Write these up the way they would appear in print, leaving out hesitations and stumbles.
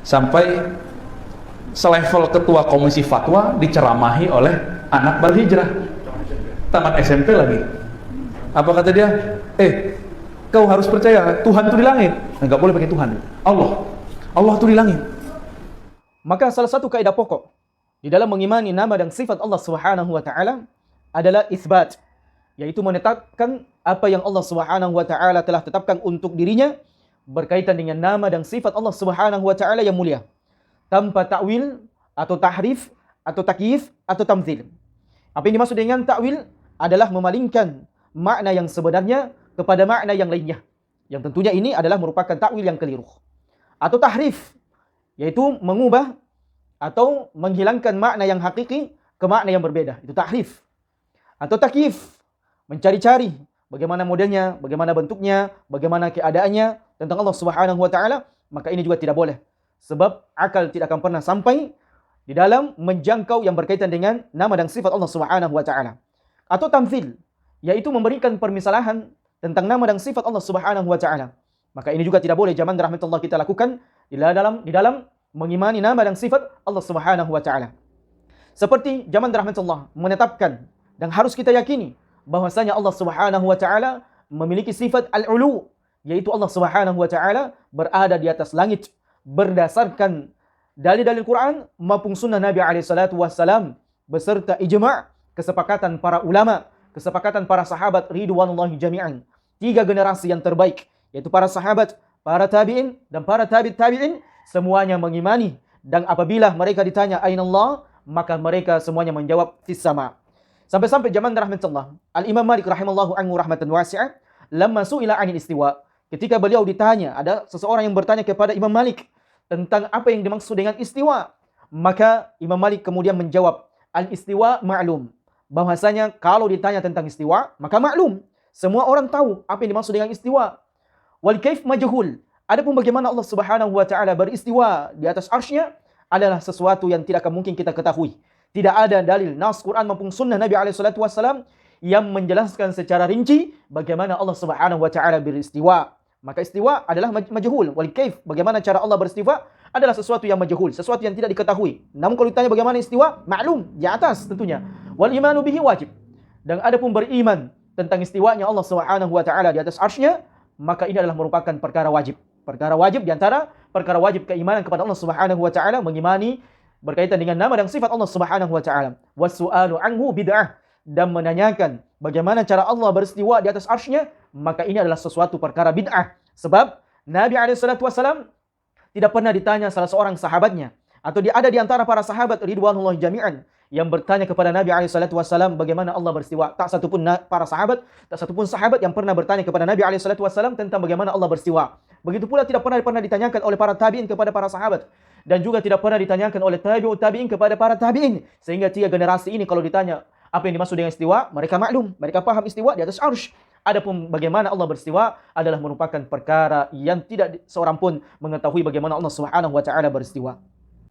Sampai selevel ketua komisi fatwa diceramahi oleh anak baru hijrah, tamat SMP lagi. Apa kata dia? Kau harus percaya Tuhan itu di langit. Enggak boleh pakai Tuhan. Allah itu di langit. Maka salah satu kaidah pokok di dalam mengimani nama dan sifat Allah Subhanahu wa taala adalah isbat, yaitu menetapkan apa yang Allah Subhanahu wa taala telah tetapkan untuk dirinya berkaitan dengan nama dan sifat Allah Subhanahu wa taala yang mulia, tanpa takwil atau tahrif atau takyif atau tamthil. Apa yang dimaksud dengan takwil adalah memalingkan makna yang sebenarnya kepada makna yang lainnya, yang tentunya ini adalah merupakan takwil yang keliru. Atau tahrif, yaitu mengubah atau menghilangkan makna yang hakiki ke makna yang berbeda, itu tahrif. Atau takyif, mencari-cari bagaimana modelnya, bagaimana bentuknya, bagaimana keadaannya tentang Allah Subhanahu wa taala, maka ini juga tidak boleh. Sebab akal tidak akan pernah sampai di dalam menjangkau yang berkaitan dengan nama dan sifat Allah Subhanahu wa taala. Atau tamthil, yaitu memberikan permisalahan tentang nama dan sifat Allah Subhanahu wa taala. Maka ini juga tidak boleh zaman rahmatullah kita lakukan di dalam mengimani nama dan sifat Allah Subhanahu wa taala. Seperti zaman rahmatullah menetapkan dan harus kita yakini bahwasanya Allah Subhanahu wa taala memiliki sifat al-ulu, yaitu Allah Subhanahu wa taala berada di atas langit berdasarkan dalil-dalil Quran maupun sunnah Nabi alaihi salatu wassalam beserta ijma' kesepakatan para ulama, kesepakatan para sahabat ridwanullahi jami'an. 3 generasi yang terbaik, yaitu para sahabat, para tabi'in dan para tabi'in, semuanya mengimani, dan apabila mereka ditanya aina Allah, maka mereka semuanya menjawab fis sama. Sampai-sampai zaman rahmatullah Al-Imam Malik rahimallahu anhu rahmatan wasi'ah, lamma su'ila 'anil istiwa, ketika beliau ditanya, ada seseorang yang bertanya kepada Imam Malik tentang apa yang dimaksud dengan istiwa, maka Imam Malik kemudian menjawab, al-istiwa ma'lum, bahwasanya kalau ditanya tentang istiwa, maka maklum, semua orang tahu apa yang dimaksud dengan istiwa. Wal kaif majhul, adapun bagaimana Allah Subhanahu wa taala beristiwa di atas arsy-Nya adalah sesuatu yang tidak akan mungkin kita ketahui. Tidak ada dalil nas Quran maupun sunnah Nabi alaihi salatu wasallam yang menjelaskan secara rinci bagaimana Allah Subhanahu wa taala beristiwa. Maka istiwa adalah majhul. Wal kaif, bagaimana cara Allah beristiwa adalah sesuatu yang majhul, sesuatu yang tidak diketahui. Namun kalau ditanya bagaimana istiwa, maklum, di atas tentunya. Wal imanu bihi wajib. Dan adapun beriman tentang istiwanya Allah Subhanahu wa taala di atas arsy-Nya, maka ini adalah merupakan perkara wajib. Perkara wajib di antara perkara wajib keimanan kepada Allah Subhanahu wa taala, mengimani berkaitan dengan nama dan sifat Allah Subhanahu wa taala. Wasu'alu anhu bid'ah, dan menanyakan bagaimana cara Allah beristiwa di atas arsy-Nya, maka ini adalah sesuatu perkara bid'ah. Sebab Nabi alaihi salatu wasallam tidak pernah ditanya salah seorang sahabatnya, atau ada di antara para sahabat ridwanullahi jami'an yang bertanya kepada Nabi alaihi salatu wasallam bagaimana Allah beristiwa. Tak satupun para sahabat, tak satupun sahabat yang pernah bertanya kepada Nabi alaihi salatu wasallam tentang bagaimana Allah beristiwa. Begitu pula tidak pernah ditanyakan oleh para tabi'in kepada para sahabat, dan juga tidak pernah ditanyakan oleh tabi'ut tabi'in kepada para tabi'in. Sehingga 3 generasi ini kalau ditanya apa yang dimaksud dengan istiwa, mereka maklum, mereka paham istiwa di atas arsy. Adapun bagaimana Allah beristiwa adalah merupakan perkara yang tidak seorang pun mengetahui bagaimana Allah Subhanahu wa taala beristiwa.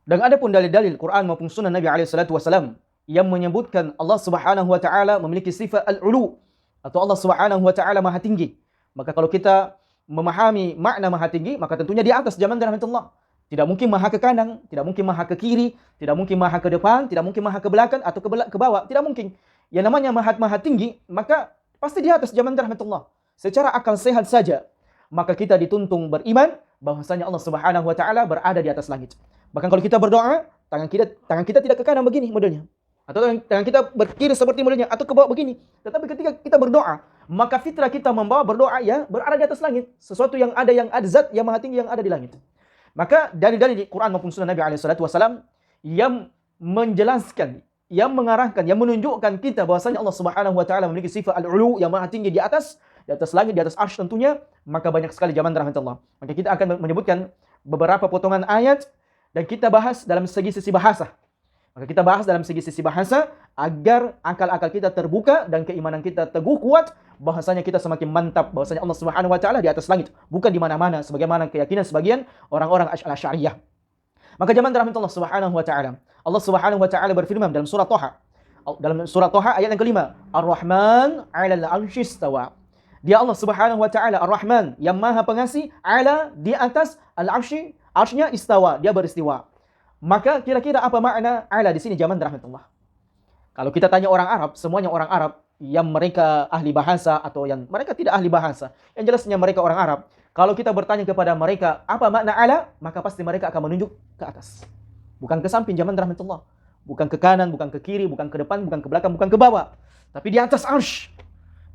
Dan adapun dalil-dalil Quran maupun sunnah Nabi alaihi salatu wasallam yang menyebutkan Allah Subhanahu wa taala memiliki sifat al-ulu, atau Allah Subhanahu wa taala maha tinggi. Maka kalau kita memahami makna maha tinggi, maka tentunya di atas zaman rahmatullah. Tidak mungkin maha ke kanan, tidak mungkin maha ke kiri, tidak mungkin maha ke depan, tidak mungkin maha ke belakang atau ke bawah, tidak mungkin. Yang namanya maha tinggi, maka pasti di atas zaman rahmatullah. Secara akal sehat saja, maka kita dituntun beriman bahwasanya Allah Subhanahu wa taala berada di atas langit. Bahkan kalau kita berdoa, tangan kita tidak ke kanan begini modelnya, atau tangan kita berkiri seperti modelnya, atau ke bawah begini. Tetapi ketika kita berdoa, maka fitrah kita membawa berdoa ya berada di atas langit, sesuatu yang ada zat yang maha tinggi yang ada di langit. Maka dalil-dalil di Quran maupun sunnah Nabi alaihi salatu wasallam yang menjelaskan, yang mengarahkan, yang menunjukkan kita bahwasanya Allah Subhanahu wa taala memiliki sifat al-ulu yang maha tinggi di atas langit, di atas arsy tentunya, maka banyak sekali zaman rahmatullah. Maka kita akan menyebutkan beberapa potongan ayat dan kita bahas dalam segi-sisi bahasa. Maka kita bahas dalam segi-sisi bahasa agar akal-akal kita terbuka dan keimanan kita teguh kuat bahwasanya kita semakin mantap bahwasanya Allah Subhanahu wa taala di atas langit, bukan di mana-mana sebagaimana keyakinan sebagian orang-orang Asy'ariyah. Maka zaman rahmatullah Subhanahu wa taala, Allah Subhanahu wa taala berfirman dalam surah Thaha. Dalam surah Thaha ayat yang kelima, Ar-Rahman 'alal 'arsy istawa. Dia Allah Subhanahu wa taala Ar-Rahman yang Maha Pengasih, 'ala di atas al-'arsy, Arsy-Nya istawa, dia beristiwa. Maka kira-kira apa makna ala di sini zaman rahmatullah? Kalau kita tanya orang Arab, semuanya orang Arab yang mereka ahli bahasa atau yang mereka tidak ahli bahasa, yang jelasnya mereka orang Arab. Kalau kita bertanya kepada mereka apa makna ala, maka pasti mereka akan menunjuk ke atas. Bukan ke samping zaman rahmatullah. Bukan ke kanan, bukan ke kiri, bukan ke depan, bukan ke belakang, bukan ke bawah. Tapi di atas arsy.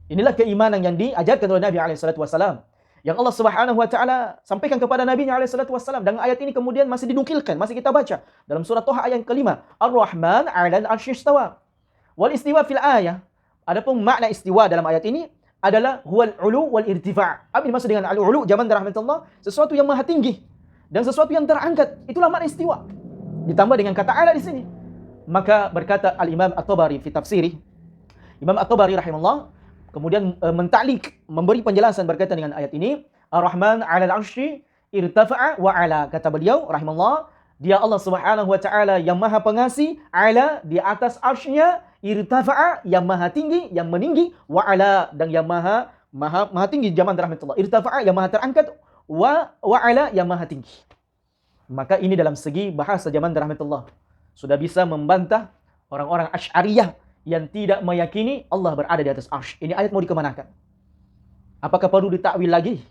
Inilah keimanan yang diajarkan oleh Nabi SAW. Yang Allah Subhanahu wa taala sampaikan kepada Nabi SAW. Dan ayat ini kemudian masih dinukilkan, masih kita baca dalam surah Toha ayat kelima. Ar-Rahman 'alal 'arsy istawa. Wal istiwa fil ayah. Adapun makna istiwa dalam ayat ini adalah huwal ulu wal irtifa'. Apa dimaksud dengan al-ulu? Zaman rahmatullah, sesuatu yang maha tinggi dan sesuatu yang terangkat. Itulah makna istiwa. Ditambah dengan kata ala di sini. Maka berkata Al-Imam At-Tabari fi tafsirih. Imam At-Tabari rahimahullah kemudian menta'liq, memberi penjelasan berkaitan dengan ayat ini. Ar-Rahman 'alal 'arsy irtafa'a wa 'ala. Kata beliau rahimahullah, dia Allah Subhanahu wa taala yang Maha Pengasih, 'ala di atas arsy-Nya, irtafa'a yang maha tinggi, yang meninggi, wa 'ala dan yang maha tinggi zaman rahmatullah. Irtafa'a yang maha terangkat, wa 'ala yang maha tinggi. Maka ini dalam segi bahasa zaman rahmatullah sudah bisa membantah orang-orang Asy'ariyah yang tidak meyakini Allah berada di atas arsy. Ini ayat mau dikemanakan? Apakah perlu ditakwil lagi?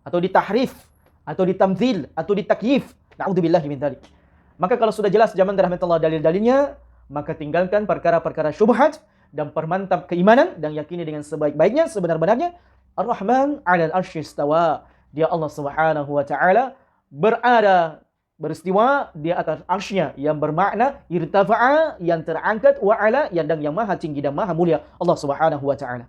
Atau ditahrif? Atau ditamthil? Atau ditakyif? Na'udzubillahi min dzalik. Maka kalau sudah jelas zaman rahmatullah dalil-dalilnya, maka tinggalkan perkara-perkara syubhat dan permantap keimanan dan yakini dengan sebaik-baiknya, sebenar-benarnya. Ar-Rahman 'alal 'arsy istawa. Dia Allah Subhanahu wa taala beristiwa di atas arsy-Nya, yang bermakna irtafa'a yang terangkat, wa 'ala yang maha tinggi dan maha mulia Allah Subhanahu wa taala.